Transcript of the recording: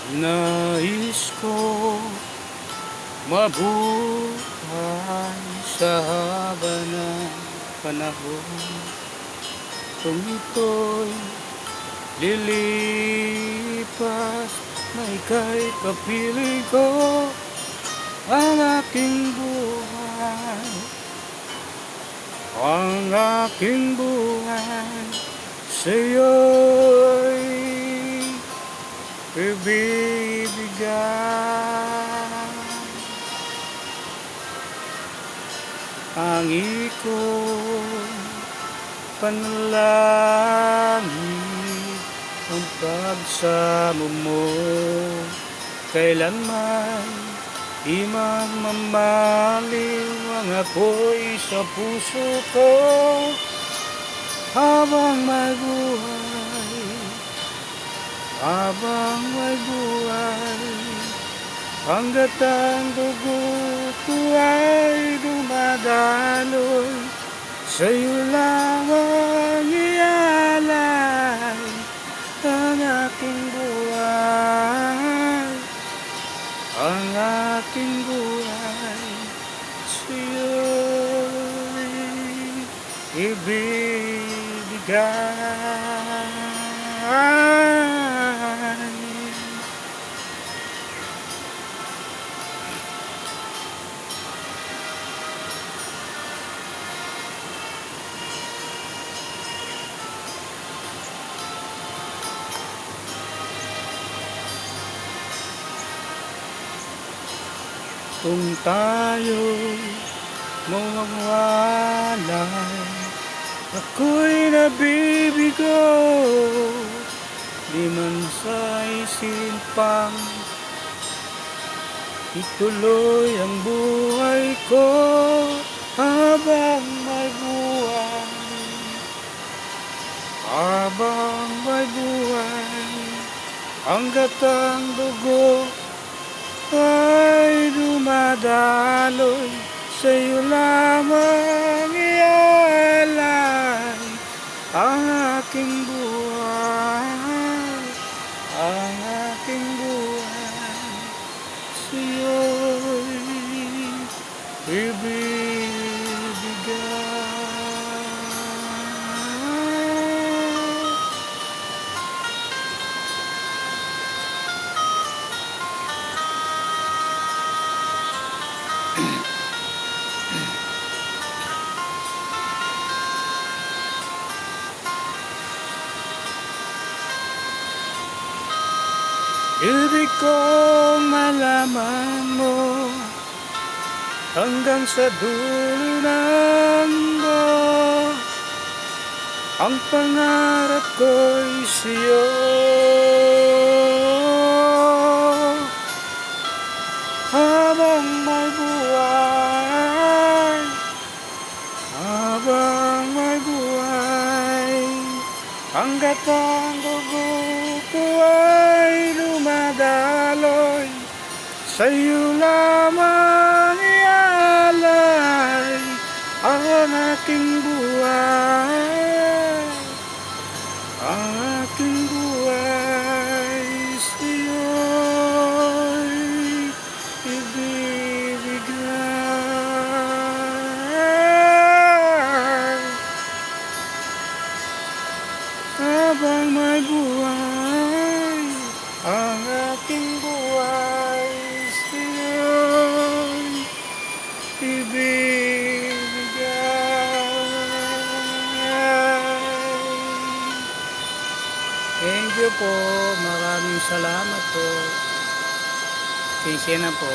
Nais ko mabuhay sa haba ng panahon. Kung ito'y lilipas na ika'y kapiling ko, ang aking buhay, ang aking buhay sa'yo'y ibibigay. Tangi ko panalangin ang pagsamo mo, kailanman di magmamaliw ang apoy sa puso ko. Habang may buhay, habang may buhay, hanggat ang dugo ko ay dumadaloy, sa'yo lamang ialay ang aking buhay, ang aking buhay sa'yo'y ibibigay. Kung tayo'y mawawalay, ako'y nabibigo, di man sa isimpang ituloy ang buhay ko. Habang may buhay, habang may buhay, hanggat ang dugo ay dumadaloy, sa'yo lamang ialay ang aking buhay, ang aking buhay sa'yo'y ibibigay. Ibig kong malaman mo hanggang sa dulo ng mundo, ang pangarap ko'y sa'yo. Habang may buhay, habang may buhay, hanggat ang dugo ko ay dumadaloy, sa'yo lamang ialay ang aking buhay, ang aking buhay sa'yo'y ibibigay. Habang may buhay, ang aking buhay sa'yo'y ibibigay. Thank you po. Maraming salamat po. Sinsya na po.